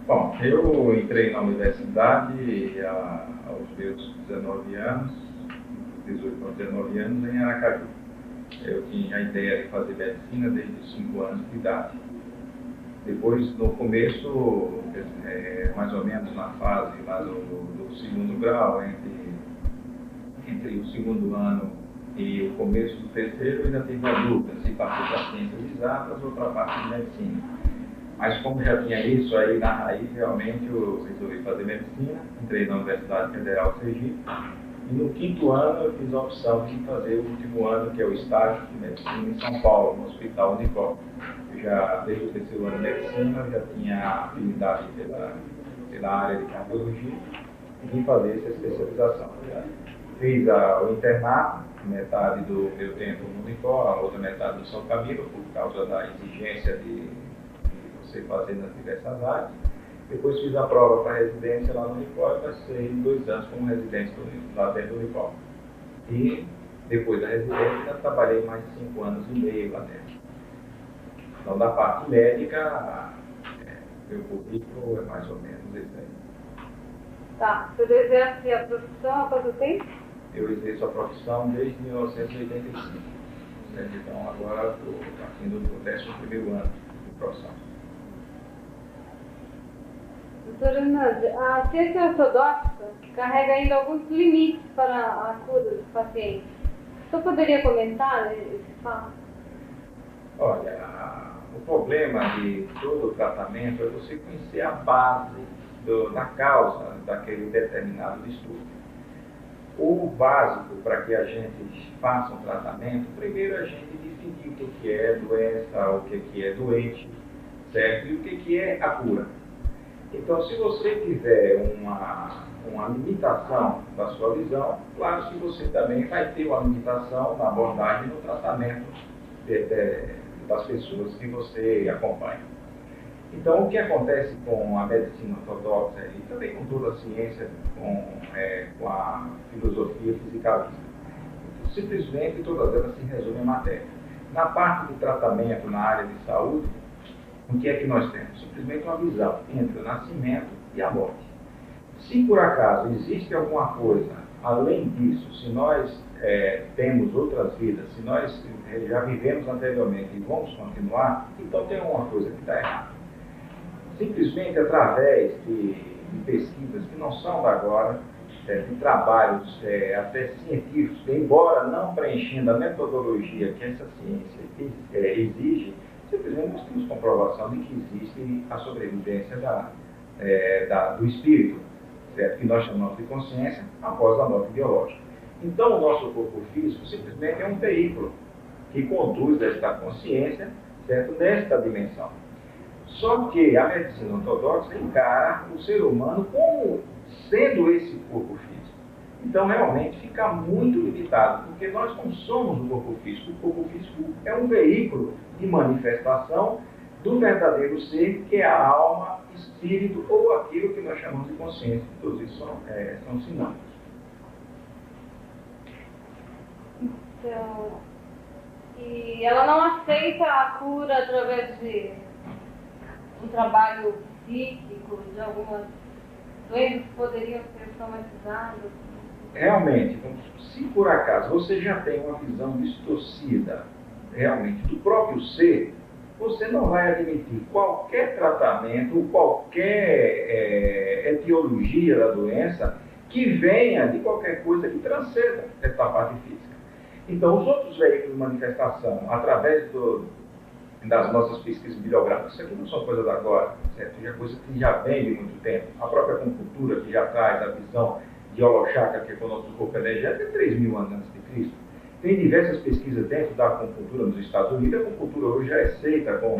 Bom, eu entrei na universidade aos meus 19 anos, 18 a 19 anos, em Aracaju. Eu tinha a ideia de fazer medicina desde os 5 anos de idade. Depois, no começo, mais ou menos na fase lá do segundo grau, entre o segundo ano e o começo do terceiro, eu ainda tive a dúvida se partir para ciências exatas ou para a parte de medicina. Mas como já tinha isso aí na raiz, realmente eu resolvi fazer medicina, entrei na Universidade Federal de Sergipe, e no quinto ano eu fiz a opção de fazer o último ano, que é o estágio de medicina em São Paulo, no Hospital Unicor. Eu já, desde o terceiro ano de medicina, eu já tinha afinidade pela área de cardiologia e vim fazer essa especialização. Fiz o internato, metade do meu tempo no Unicor, a outra metade no São Camilo, por causa da exigência de você fazer nas diversas áreas. Depois fiz a prova para residência lá no Unicor e passei 2 anos como residente lá dentro do Unicor. E depois da residência trabalhei mais de 5 anos e meio lá dentro. Então, da parte médica, meu currículo é mais ou menos esse aí. Tá, você exerce a profissão há quanto tempo? Eu exerço a profissão desde 1985. Então, agora estou partindo do 11º ano de profissão. Doutor Hernandes, a ciência ortodoxa carrega ainda alguns limites para a cura dos pacientes. O senhor poderia comentar esse fato? Olha, o problema de todo o tratamento é você conhecer a base da causa daquele determinado distúrbio. O básico para que a gente faça um tratamento, primeiro a gente definir o que é doença, o que é doente, certo? E o que é a cura. Então, se você tiver uma limitação da sua visão, claro que você também vai ter uma limitação na abordagem e no tratamento das pessoas que você acompanha. Então, o que acontece com a medicina ortodoxa e também com toda a ciência, com a filosofia fisicalista? Simplesmente todas elas se resumem em matéria. Na parte de tratamento na área de saúde, o que é que nós temos? Simplesmente uma visão entre o nascimento e a morte. Se por acaso existe alguma coisa além disso, se nós temos outras vidas, se nós já vivemos anteriormente e vamos continuar, então tem alguma coisa que está errada. Simplesmente através de pesquisas que não são da agora, de trabalhos até científicos, que, embora não preenchendo a metodologia que essa ciência exige, simplesmente nós temos comprovação de que existe a sobrevivência do espírito, certo? Que nós chamamos de consciência após a morte biológica. Então, o nosso corpo físico simplesmente é um veículo que conduz esta consciência, certo? Nesta dimensão. Só que a medicina ortodoxa encara o ser humano como sendo esse corpo físico. Então, realmente, fica muito limitado, porque nós não somos o corpo físico. O corpo físico é um veículo de manifestação do verdadeiro ser, que é a alma, espírito, ou aquilo que nós chamamos de consciência. Todos isso são sinônimos. Então, e ela não aceita a cura através de um trabalho psíquico, de algumas doenças que poderiam ser somatizadas? Realmente, se por acaso você já tem uma visão distorcida, realmente, do próprio ser, você não vai admitir qualquer tratamento, qualquer etiologia da doença que venha de qualquer coisa que transcenda essa parte física. Então, os outros veículos de manifestação, através das nossas pesquisas bibliográficas, isso aqui não são coisas da agora, certo? Já coisa que já vem de muito tempo. A própria acupuntura, que já traz a visão de holochakra, que é o nosso corpo energético, é 3.000 anos antes de Cristo. Tem diversas pesquisas dentro da acupuntura nos Estados Unidos. A acupuntura hoje já é aceita como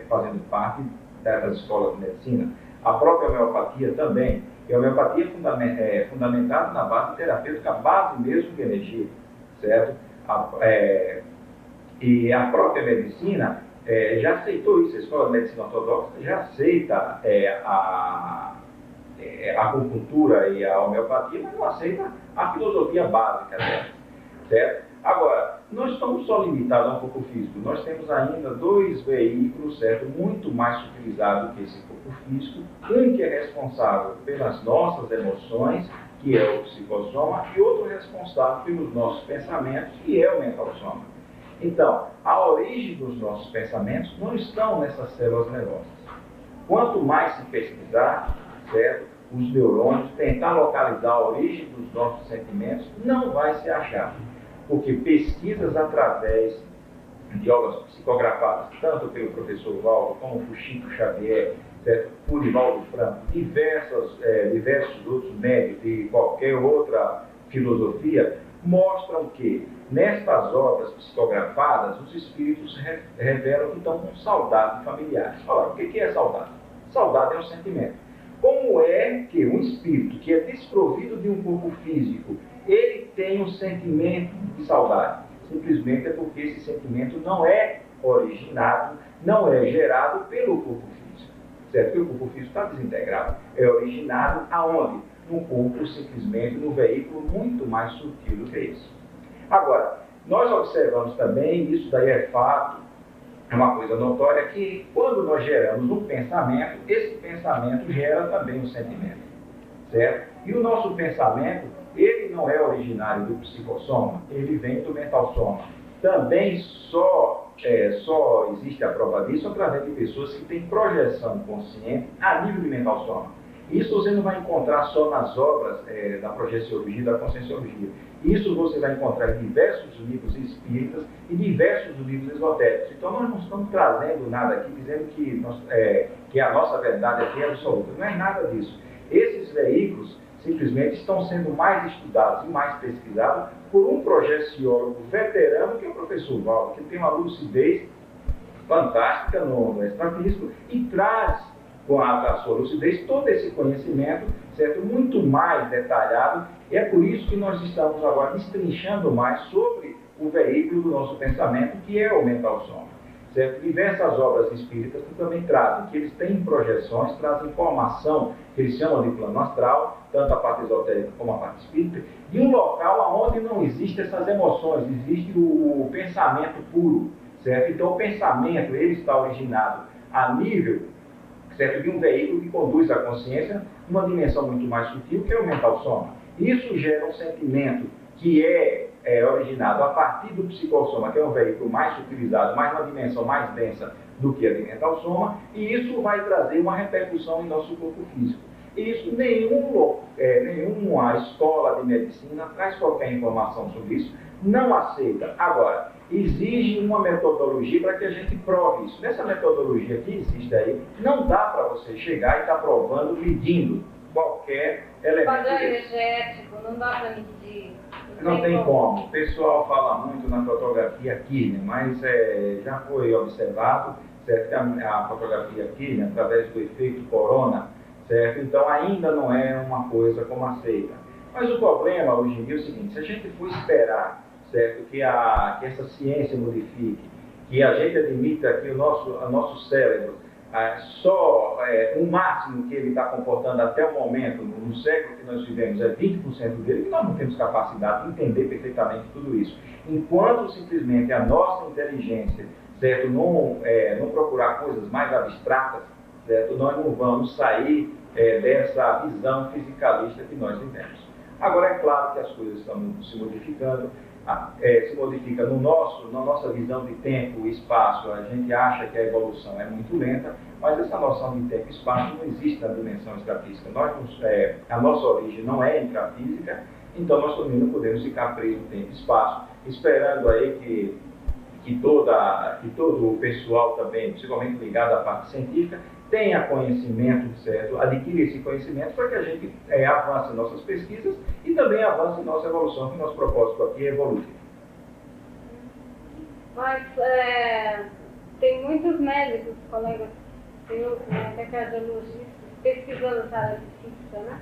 fazendo parte das escolas de medicina. A própria homeopatia também. E a homeopatia é fundamentada na base terapêutica, a base mesmo de energia, certo? E a própria medicina já aceitou isso. A escola de medicina ortodoxa já aceita a acupuntura e a homeopatia, mas não aceita a filosofia básica dela. Certo? Agora, não estamos só limitados ao corpo físico, nós temos ainda dois veículos, certo, muito mais utilizados que esse corpo físico. Um que é responsável pelas nossas emoções, que é o psicossoma, e outro responsável pelos nossos pensamentos, que é o mentalsoma. Então, a origem dos nossos pensamentos não estão nessas células nervosas. Quanto mais se pesquisar, certo, os neurônios, tentar localizar a origem dos nossos sentimentos, não vai se achar. Porque pesquisas através de obras psicografadas, tanto pelo professor Valdo, como por Chico Xavier, certo? Por Divaldo Franco, diversos outros médicos de qualquer outra filosofia, mostram que, nestas obras psicografadas, os espíritos revelam que estão com saudade de familiares. Ora, o que é saudade? Saudade é um sentimento. Como é que um espírito que é desprovido de um corpo físico, ele tem um sentimento de saudade? Simplesmente é porque esse sentimento não é originado, não é gerado pelo corpo físico. Certo? Porque o corpo físico está desintegrado. É originado aonde? No corpo, simplesmente, no veículo muito mais sutil do que isso. Agora, nós observamos também, isso daí é fato, é uma coisa notória, que quando nós geramos um pensamento, esse pensamento gera também um sentimento. Certo? E o nosso pensamento, ele não é originário do psicossoma, ele vem do mentalsoma. Também só existe a prova disso através de pessoas que têm projeção consciente a nível de mentalsoma. Isso você não vai encontrar só nas obras da projeciologia e da conscienciologia. Isso você vai encontrar em diversos livros espíritas e diversos livros esotéricos. Então nós não estamos trazendo nada aqui dizendo que a nossa verdade aqui é absoluta. Não é nada disso. Esses veículos simplesmente estão sendo mais estudados e mais pesquisados por um projeciólogo veterano, que é o professor Valdo, que tem uma lucidez fantástica no extrafísico e traz com a sua lucidez todo esse conhecimento, certo? Muito mais detalhado, e é por isso que nós estamos agora destrinchando mais sobre o veículo do nosso pensamento, que é o mentalsoma. Certo? Diversas obras espíritas que também trazem, que eles têm projeções, trazem informação que eles chamam de plano astral, tanto a parte esotérica como a parte espírita, de um local onde não existem essas emoções, existe o pensamento puro, certo? Então o pensamento, ele está originado a nível, certo, de um veículo que conduz a consciência numa dimensão muito mais sutil, que é o mentalsoma. Isso gera um sentimento que é originado a partir do psicossoma, que é um veículo mais utilizado, mais uma dimensão mais densa do que a de mentalsoma, e isso vai trazer uma repercussão em nosso corpo físico. E isso, nenhuma escola de medicina traz qualquer informação sobre isso, não aceita. Agora, exige uma metodologia para que a gente prove isso. Nessa metodologia que existe aí, não dá para você chegar e estar provando, medindo qualquer elemento. Padrão energético, não dá para medir. Não tem como. O pessoal fala muito na fotografia Kirlian, mas já foi observado, certo, que a fotografia Kirlian, através do efeito corona, certo? Então ainda não é uma coisa como aceita. Mas o problema hoje em dia é o seguinte: se a gente for esperar, certo, que essa ciência modifique, que a gente admita que o nosso cérebro só o máximo que ele está comportando até o momento, no século que nós vivemos, é 20% dele, que nós não temos capacidade de entender perfeitamente tudo isso. Enquanto simplesmente a nossa inteligência, certo, não procurar coisas mais abstratas, certo, nós não vamos sair dessa visão fisicalista que nós vivemos. Agora, é claro que as coisas estão se modificando, se modifica na nossa visão de tempo e espaço. A gente acha que a evolução é muito lenta, mas essa noção de tempo e espaço não existe na dimensão extrafísica. A nossa origem não é intrafísica, então nós também não podemos ficar presos no tempo e espaço, esperando aí que todo o pessoal também, principalmente ligado à parte científica, tenha conhecimento, certo? Adquire esse conhecimento para que a gente avance em nossas pesquisas e também avance em nossa evolução, que o nosso propósito aqui é evolutivo. Mas tem muitos médicos, colegas, tem outros, até cardiologistas, pesquisando essa área de física, né?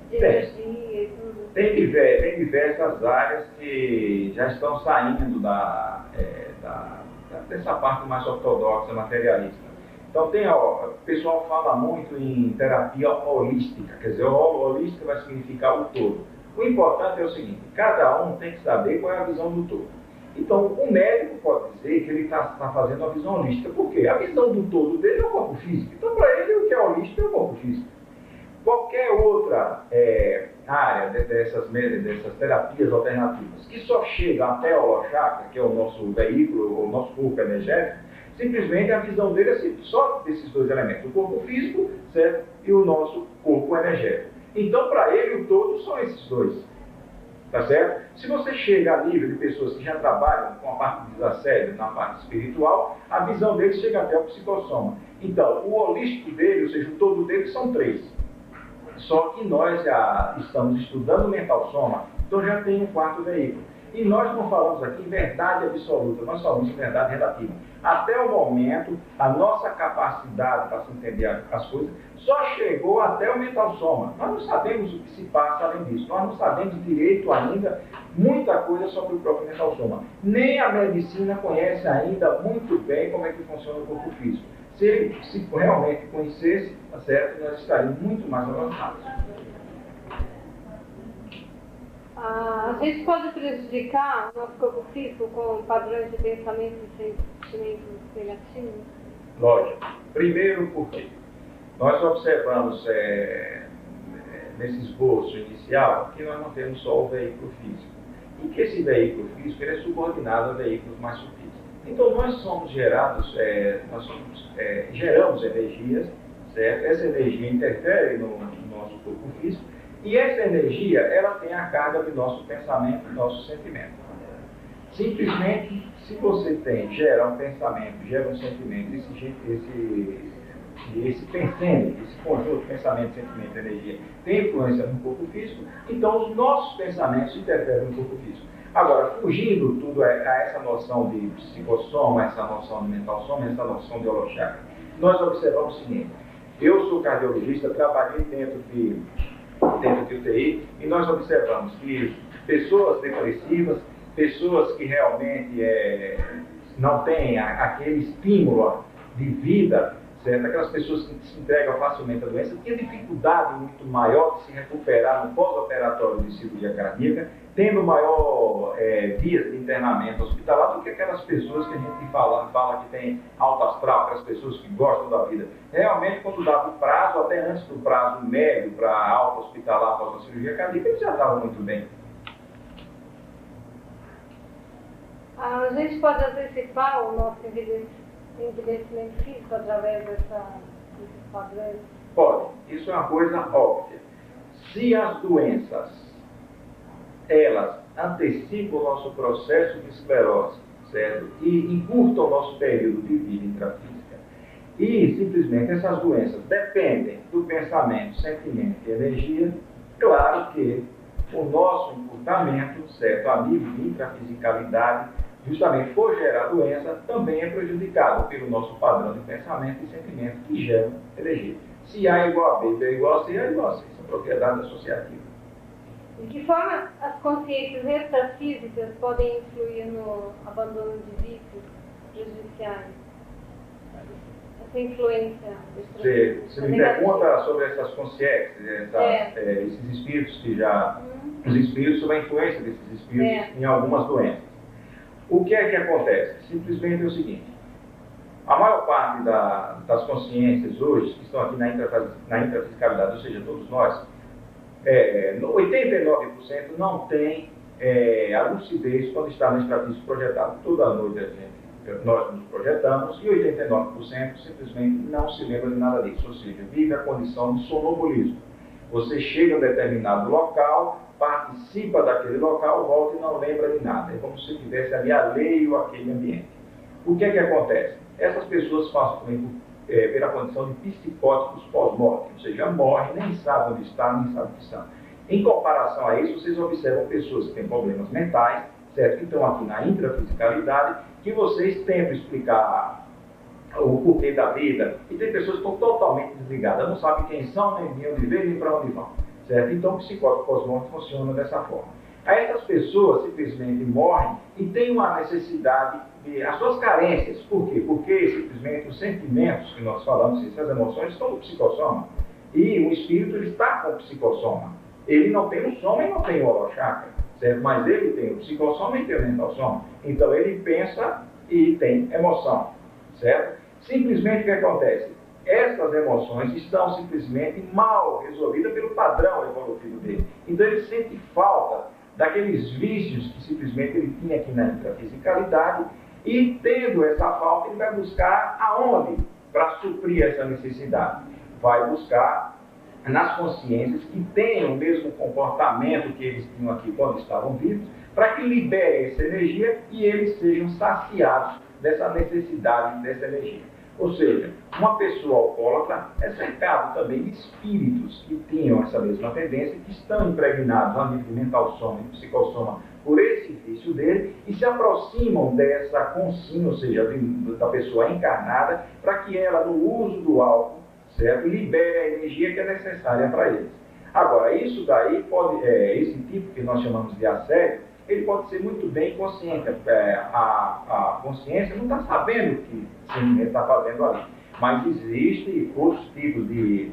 De energia e tudo. Tem diversas áreas que já estão saindo dessa parte mais ortodoxa, materialista. Então o pessoal fala muito em terapia holística, quer dizer, holística vai significar o todo. O importante é o seguinte: cada um tem que saber qual é a visão do todo. Então, o médico pode dizer que ele está fazendo uma visão holística. Por quê? A visão do todo dele é o corpo físico. Então, para ele, o que é holístico é o corpo físico. Qualquer outra área dessas terapias alternativas que só chega até o holochakra, que é o nosso veículo, o nosso corpo energético, simplesmente a visão dele é só desses dois elementos, o corpo físico, certo? E o nosso corpo energético. Então, para ele, o todo são esses dois. Tá certo? Se você chega a nível de pessoas que já trabalham com a parte de desassédio, na parte espiritual, a visão deles chega até o psicossoma. Então, o holístico dele, ou seja, o todo dele, são três. Só que nós já estamos estudando o mental soma, então já tem um quarto veículo. E nós não falamos aqui em verdade absoluta, nós falamos em verdade relativa. Até o momento, a nossa capacidade para se entender as coisas só chegou até o mental soma. Nós não sabemos o que se passa além disso. Nós não sabemos direito ainda muita coisa sobre o próprio mental soma. Nem a medicina conhece ainda muito bem como é que funciona o corpo físico. Se ele realmente conhecesse, tá certo, nós estaríamos muito mais avançados. A gente pode prejudicar o nosso corpo físico com padrões de pensamento e sentimentos negativos? Lógico. Primeiro, por quê? Nós observamos nesse esboço inicial que nós não temos só o veículo físico. E que esse veículo físico ele é subordinado a veículos mais sutis. Então, nós somos geramos energias, certo? Essa energia interfere no nosso corpo físico. E essa energia, ela tem a carga do nosso pensamento, do nosso sentimento. Simplesmente, se você gera um pensamento, gera um sentimento, esse pensando, esse conjunto de pensamento, sentimento e energia tem influência no corpo físico, então os nossos pensamentos interferem no corpo físico. Agora, fugindo tudo a essa noção de psicossoma, essa noção de mental soma, essa noção de holochakra, nós observamos o seguinte: eu sou cardiologista, trabalhei dentro de UTI, e nós observamos que pessoas depressivas, pessoas que realmente não têm aquele estímulo de vida, certo? Aquelas pessoas que se entregam facilmente à doença, têm dificuldade muito maior de se recuperar no pós-operatório de cirurgia cardíaca, tendo maior dias de internamento hospitalar do que aquelas pessoas que a gente fala que tem alto astral, aquelas pessoas que gostam da vida. Realmente, quando dava o prazo, até antes do prazo médio para alta hospitalar após a cirurgia cardíaca, eles já estavam muito bem. A gente pode antecipar o nosso envelhecimento físico através desses padrões? Pode. Isso é uma coisa óbvia. Se as doenças elas antecipam o nosso processo de esclerose, certo? E encurtam o nosso período de vida intrafísica. E, simplesmente, essas doenças dependem do pensamento, sentimento e energia. Claro que o nosso encurtamento, certo, a nível de intrafisicalidade, justamente por gerar doença, também é prejudicado pelo nosso padrão de pensamento e sentimento que geram energia. Se A é igual a B, B é igual a C, A é igual a C. Isso é propriedade associativa. De que forma as consciências extrafísicas podem influir no abandono de vícios prejudiciais? Essa influência extrafísica. Você me pergunta sobre essas consciências, esses espíritos que já... Os espíritos, sobre a influência desses espíritos em algumas doenças. O que é que acontece? Simplesmente é o seguinte: a maior parte das consciências hoje, que estão aqui na intrafisicalidade, ou seja, todos nós, 89% não tem a lucidez quando está no extrafísico projetado. Toda noite nós nos projetamos e 89% simplesmente não se lembra de nada disso, ou seja, vive a condição de sonambulismo. Você chega a um determinado local, participa daquele local, volta e não lembra de nada. É como se estivesse ali alheio àquele ambiente. O que é que acontece? Essas pessoas passam pela condição de psicóticos pós-morte, ou seja, morrem, nem sabem onde está, nem sabem o que são. Em comparação a isso, vocês observam pessoas que têm problemas mentais, certo? Que estão aqui na intrafisicalidade, que vocês tentam explicar o porquê da vida, e tem pessoas que estão totalmente desligadas, não sabem quem são, nem de onde vêm, nem para onde vão, certo? Então, o psicótico pós-morte funciona dessa forma. Aí essas pessoas simplesmente morrem e têm uma necessidade de as suas carências. Por quê? Porque simplesmente os sentimentos que nós falamos, essas emoções, estão no psicossoma. E o espírito ele está com o psicossoma. Ele não tem o soma e não tem o holochakra. certo? Mas ele tem o psicossoma e tem o mental soma. Então ele pensa e tem emoção, certo? Simplesmente o que acontece? Essas emoções estão simplesmente mal resolvidas pelo padrão evolutivo dele. Então ele sente falta daqueles vícios que simplesmente ele tinha aqui na intrafisicalidade, e tendo essa falta ele vai buscar aonde para suprir essa necessidade? Vai buscar nas consciências que tenham o mesmo comportamento que eles tinham aqui quando estavam vivos, para que liberem essa energia e eles sejam saciados dessa necessidade dessa energia. Ou seja, uma pessoa alcoólatra é cercado também de espíritos que tinham essa mesma tendência, que estão impregnados a nível de mental soma e psicossoma por esse vício dele, e se aproximam dessa consciência, ou seja, da pessoa encarnada, para que ela, no uso do álcool, certo, libere a energia que é necessária para eles. Agora, isso daí pode, esse tipo que nós chamamos de assédio, ele pode ser muito bem consciente. A consciência não está sabendo o que sim, ele está fazendo ali. Mas existem outros tipos de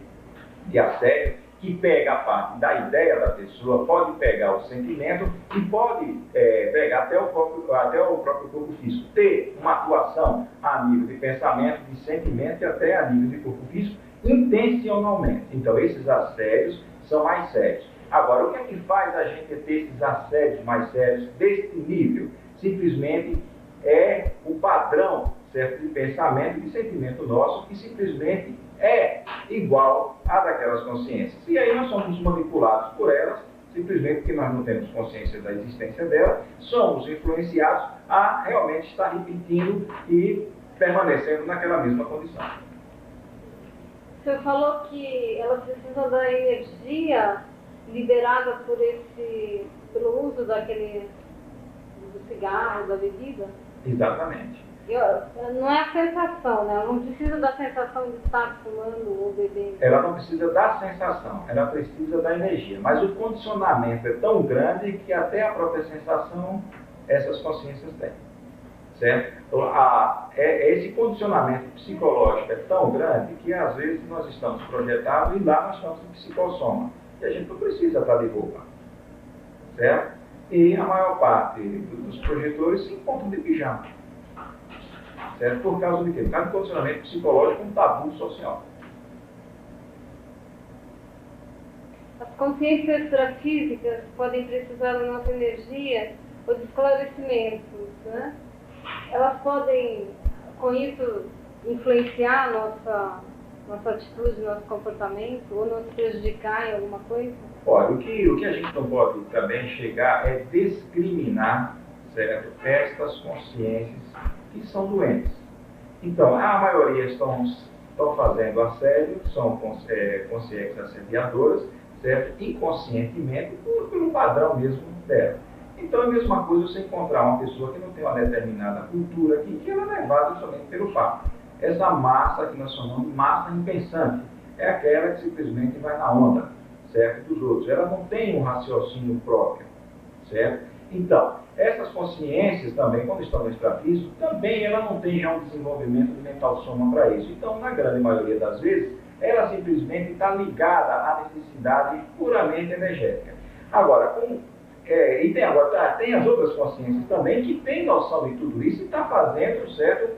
assédio que pega a parte da ideia da pessoa, pode pegar o sentimento e pode pegar até o próprio corpo físico. Ter uma atuação a nível de pensamento, de sentimento e até a nível de corpo físico, intencionalmente. Então, esses assédios são mais sérios. Agora, o que é que faz a gente ter esses assédios mais sérios desse nível? Simplesmente é o padrão, certo, de pensamento e de sentimento nosso, que simplesmente é igual a daquelas consciências. E aí nós somos manipulados por elas, simplesmente porque nós não temos consciência da existência dela, somos influenciados a realmente estar repetindo e permanecendo naquela mesma condição. O senhor falou que elas precisam da energia liberada pelo uso do cigarro, da bebida? Exatamente. Não é a sensação, né? Ela não precisa da sensação de estar fumando ou bebendo. Ela não precisa da sensação, ela precisa da energia. Mas o condicionamento é tão grande que até a própria sensação essas consciências têm. Certo? Então, esse condicionamento psicológico é tão grande que às vezes nós estamos projetados e lá nós estamos em psicossoma. E a gente não precisa estar de roupa, certo? E a maior parte dos projetores se encontram de pijama, certo? Por causa de quê? Por causa do condicionamento psicológico, um tabu social. As consciências extrafísicas podem precisar da nossa energia ou de esclarecimentos, né? Elas podem, com isso, influenciar a nossa atitude, nosso comportamento, ou nos prejudicar em alguma coisa? Olha, o que a gente não pode também chegar é discriminar, certo, estas consciências que são doentes. Então, a maioria estão fazendo assédio, são consciências assediadoras, certo, inconscientemente, pelo padrão mesmo dela. Então, é a mesma coisa você encontrar uma pessoa que não tem uma determinada cultura aqui, que ela é levada somente pelo fato. Essa massa que nós chamamos de massa impensante é aquela que simplesmente vai na onda, certo, dos outros. Ela não tem um raciocínio próprio, certo? Então, essas consciências também, quando estão no extrafísico, também ela não tem já um desenvolvimento de mental soma para isso. Então, na grande maioria das vezes, ela simplesmente está ligada à necessidade puramente energética. Agora, tem as outras consciências também que têm noção de tudo isso e estão fazendo, certo,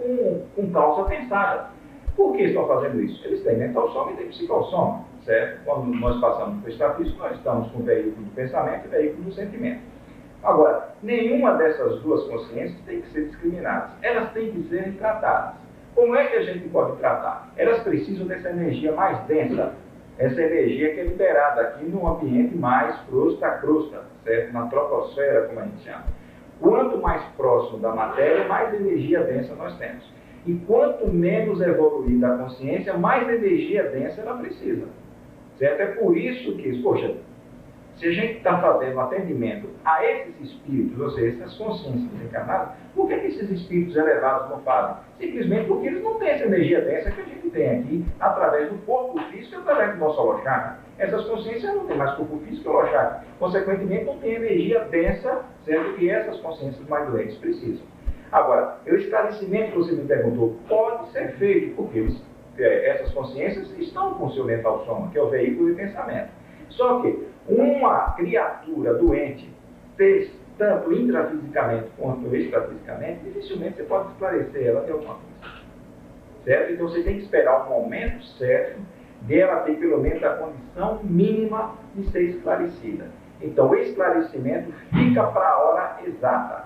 com causa pensada. Por que estão fazendo isso? Eles têm mental soma e têm psicossoma, certo? Quando nós passamos para o extrafísico, nós estamos com o veículo do pensamento e o veículo do sentimento. Agora, nenhuma dessas duas consciências tem que ser discriminadas. Elas têm que ser tratadas. Como é que a gente pode tratar? Elas precisam dessa energia mais densa, essa energia que é liberada aqui no ambiente mais crosta a crosta, certo? Na troposfera, como a gente chama. Quanto mais próximo da matéria, mais energia densa nós temos. E quanto menos evoluída a consciência, mais energia densa ela precisa. Certo? É por isso que, poxa, se a gente está fazendo atendimento a esses espíritos, ou seja, essas consciências desencarnadas, por que esses espíritos elevados não fazem? Simplesmente porque eles não têm essa energia densa que a gente tem aqui, através do corpo físico e através do nosso holochakra. Essas consciências não têm mais corpo físico e holochakra. Consequentemente, não tem energia densa, sendo que essas consciências mais doentes precisam. Agora, o esclarecimento que você me perguntou pode ser feito, porque essas consciências estão com o seu mental soma, que é o veículo de pensamento. Só que uma criatura doente, tanto intrafisicamente quanto extrafisicamente, dificilmente você pode esclarecer ela de alguma coisa. Certo? Então você tem que esperar o momento certo dela ter pelo menos a condição mínima de ser esclarecida. Então o esclarecimento fica para a hora exata.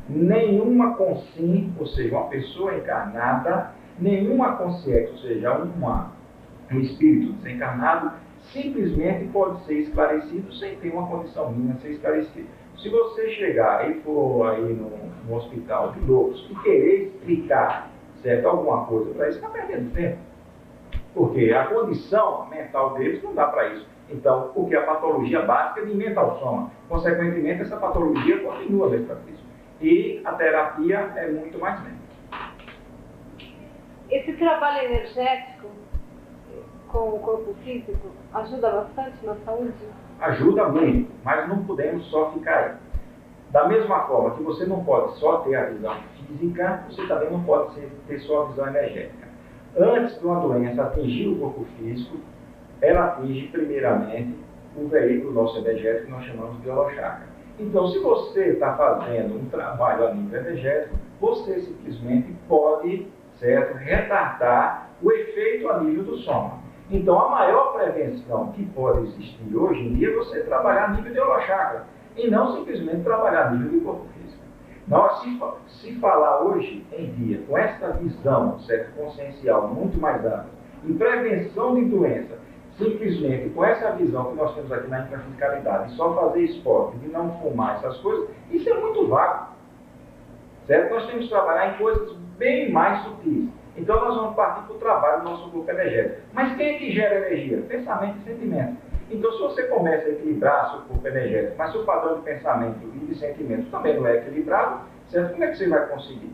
Nenhuma consciência, ou seja, uma pessoa encarnada, nenhuma consciência, ou seja, um espírito desencarnado, simplesmente pode ser esclarecido sem ter uma condição mínima de ser esclarecido. Se você chegar e for aí no hospital de loucos e querer explicar, certo, alguma coisa para isso, está perdendo tempo. Porque a condição mental deles não dá para isso. Então, porque a patologia básica é de mental soma. Consequentemente, essa patologia continua no extrafísico. E a terapia é muito mais lenta. Esse trabalho energético com o corpo físico ajuda bastante na saúde? Ajuda muito, mas não podemos só ficar aí. Da mesma forma que você não pode só ter a visão física, você também não pode ter só a visão energética. Antes de uma doença atingir o corpo físico, ela atinge primeiramente o veículo nosso energético que nós chamamos de holochakra. Então, se você está fazendo um trabalho a nível energético, você simplesmente pode, certo, retardar o efeito a nível do soma. Então, a maior prevenção que pode existir hoje em dia é você trabalhar a nível de holochakra e não simplesmente trabalhar a nível do corpo físico. Nós, se falar hoje em dia com essa visão, certo, consciencial muito mais ampla, em prevenção de doença, simplesmente com essa visão que nós temos aqui na intrafisicalidade, de só fazer esporte, de não fumar essas coisas, isso é muito vago. Certo? Nós temos que trabalhar em coisas bem mais sutis. Então nós vamos partir para o trabalho do nosso grupo energético. Mas quem é que gera energia? Pensamento e sentimento. Então se você começa a equilibrar seu corpo energético, mas seu padrão de pensamento e de sentimento também não é equilibrado, certo? Como é que você vai conseguir?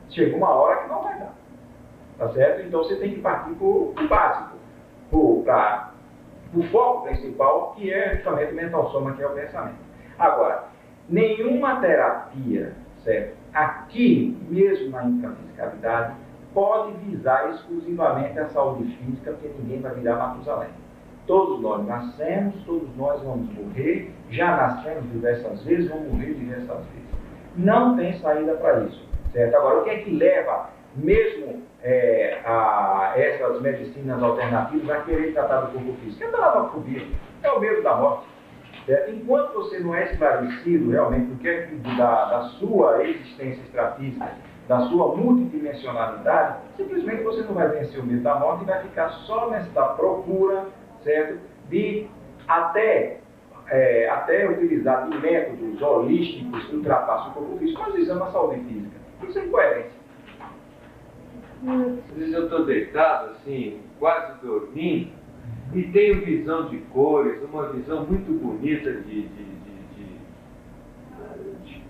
Chega uma hora que não vai dar. Tá certo? Então você tem que partir para o básico. O foco principal, que é justamente o mental soma, que é o pensamento. Agora, nenhuma terapia, certo, aqui mesmo na intrafisicalidade, pode visar exclusivamente a saúde física, porque ninguém vai virar Matusalém. Todos nós nascemos, todos nós vamos morrer, já nascemos diversas vezes, vamos morrer diversas vezes. Não tem saída para isso, certo? Agora, o que é que leva mesmo a essas medicinas alternativas a querer tratar do corpo físico? É a talatofobia, é o medo da morte. Certo? Enquanto você não é esclarecido realmente do que é da sua existência extrafísica, da sua multidimensionalidade, simplesmente você não vai vencer o medo da morte e vai ficar só nessa procura, certo, de até utilizar de métodos holísticos que ultrapassam o corpo físico, mas visando a saúde física. Isso é incoerência. Às vezes eu estou deitado, assim, quase dormindo, e tenho visão de cores, uma visão muito bonita de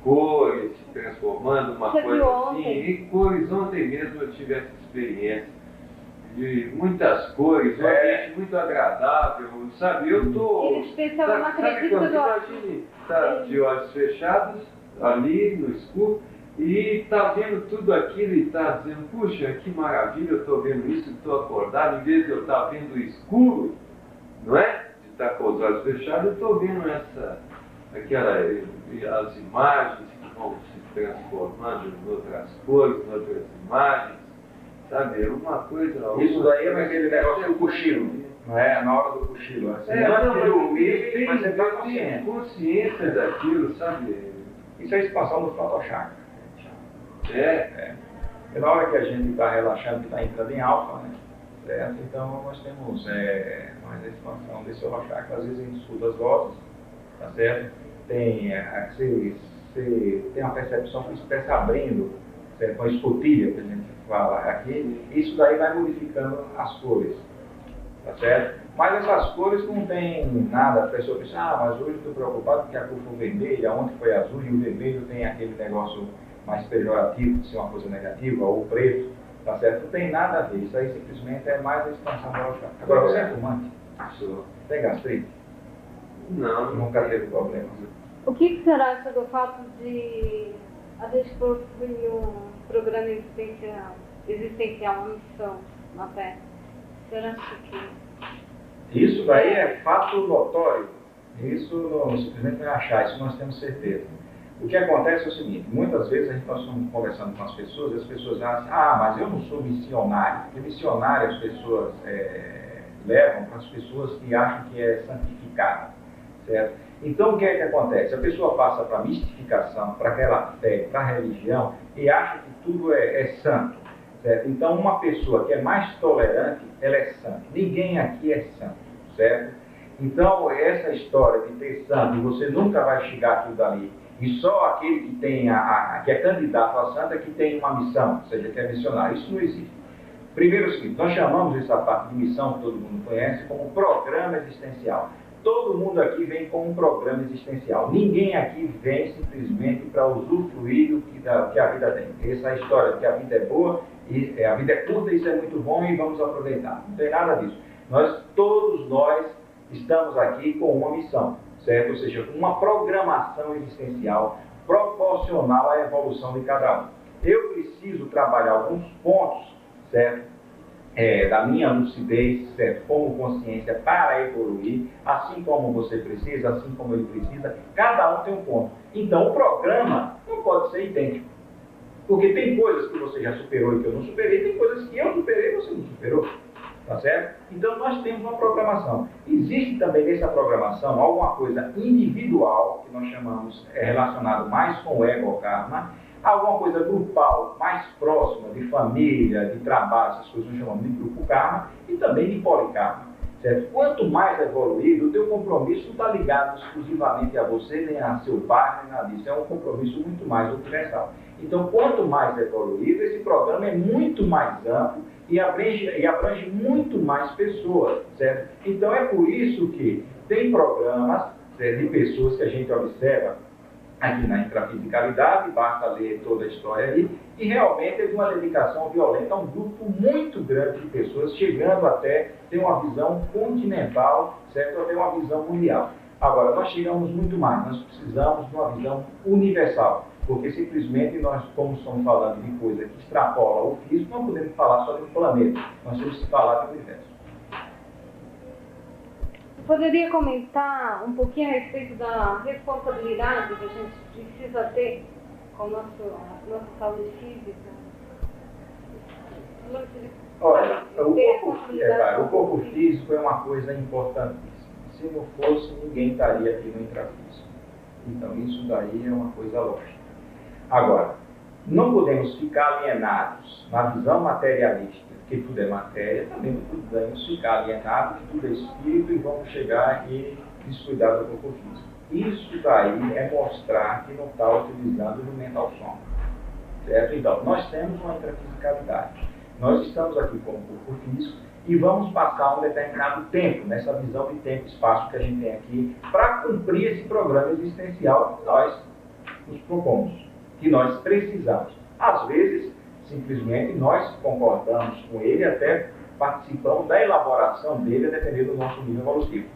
cores, se transformando uma coisa assim. E cores, ontem mesmo eu tive essa experiência de muitas cores, um ambiente muito agradável, sabe? Eu estou... Eles pensam, eu não acredito que imagine, tá de olhos fechados, ali no escuro, e está vendo tudo aquilo e está dizendo, puxa, que maravilha, eu estou vendo isso, estou acordado, em vez de eu estar vendo o escuro, não é? De estar com os olhos fechados, eu estou vendo as imagens que vão se transformando em outras cores, em outras imagens, sabe? É uma coisa... Isso daí é aquele negócio do cochilo, não é? Na hora do cochilo. Assim, mas você está consciente. Consciência daquilo, sabe? Isso é a expansão do frontochakra. É. Na hora que a gente está relaxando, que está entrando em alfa, né? Certo? Então nós temos mais a expansão desse holochakra. Às vezes a gente escuta as vozes, tá certo? Você tem uma percepção que isso está abrindo, certo? Com a escotilha que a gente fala aqui, isso daí vai modificando as cores, tá certo? Mas essas cores não tem nada, a pessoa pensa, mas hoje eu estou preocupado porque a cor foi vermelha, ontem foi azul e o vermelho tem aquele negócio mais pejorativo, de ser uma coisa negativa, ou preto, tá certo? Não tem nada a ver, isso aí simplesmente é mais a expansão da holochakra. Agora você é fumante? Tem gastrite? Não. Nunca teve problema. O que você acha do fato de a gente possuir um programa existencial, uma missão na Terra? Você acha que... Isso daí é fato notório, Isso não, simplesmente não é achar, isso nós temos certeza. O que acontece é o seguinte, muitas vezes nós estamos conversando com as pessoas e as pessoas acham assim, mas eu não sou missionário, porque missionário as pessoas levam para as pessoas que acham que é santificado, certo? Então o que é que acontece? A pessoa passa para a mistificação, para aquela fé, para a religião e acha que tudo é santo, certo? Então uma pessoa que é mais tolerante, ela é santa. Ninguém aqui é santo, certo? Então essa história de ter santo, você nunca vai chegar aquilo dali. E só aquele que tem que é candidato a santo é que tem uma missão, ou seja, que é missionário. Isso não existe. Primeiro é o seguinte, nós chamamos essa parte de missão que todo mundo conhece como programa existencial. Todo mundo aqui vem com um programa existencial. Ninguém aqui vem simplesmente para usufruir do que a vida tem. Essa história de que a vida é boa, e a vida é curta, isso é muito bom e vamos aproveitar. Não tem nada disso. Todos nós estamos aqui com uma missão, certo? Ou seja, uma programação existencial proporcional à evolução de cada um. Eu preciso trabalhar alguns pontos, certo? Da minha lucidez, certo? Como consciência para evoluir, assim como você precisa, assim como ele precisa, cada um tem um ponto. Então o programa não pode ser idêntico, porque tem coisas que você já superou e que eu não superei, tem coisas que eu superei e você não superou, tá certo? Então nós temos uma programação. Existe também nessa programação alguma coisa individual, que nós chamamos, relacionado mais com o ego-karma, alguma coisa grupal, mais próxima, de família, de trabalho, essas coisas nós chamamos de grupo karma, e também de polikarma, certo? Quanto mais evoluído, o teu compromisso não está ligado exclusivamente a você, nem a seu pai, nem nada disso. É um compromisso muito mais universal. Então, quanto mais evoluído, esse programa é muito mais amplo e abrange muito mais pessoas, certo? Então, é por isso que tem programas, certo, de pessoas que a gente observa aqui na intrafisicalidade, basta ler toda a história aí, e realmente é de uma dedicação violenta a um grupo muito grande de pessoas, chegando até ter uma visão continental, certo? Até uma visão mundial. Agora, nós chegamos muito mais, nós precisamos de uma visão universal, porque simplesmente nós, como estamos falando de coisa que extrapola o físico, não podemos falar só de um planeta, nós temos que falar do universo. Poderia comentar um pouquinho a respeito da responsabilidade que a gente precisa ter com a nossa saúde física? Olha, o corpo físico é uma coisa importantíssima. Se não fosse, ninguém estaria aqui no intrafísico. Então, isso daí é uma coisa lógica. Agora, não podemos ficar alienados na visão materialista, que tudo é matéria, também não podemos ficar alienados que tudo é espírito e vamos chegar e descuidar do corpo físico. Isso daí é mostrar que não está utilizando o mental som. Certo? Então, nós temos uma intrafisicalidade. Nós estamos aqui como corpo físico e vamos passar um determinado tempo, nessa visão de tempo e espaço que a gente tem aqui, para cumprir esse programa existencial que nós nos propomos, que nós precisamos. Às vezes, simplesmente nós concordamos com ele, até participamos da elaboração dele, a depender do nosso nível evolutivo.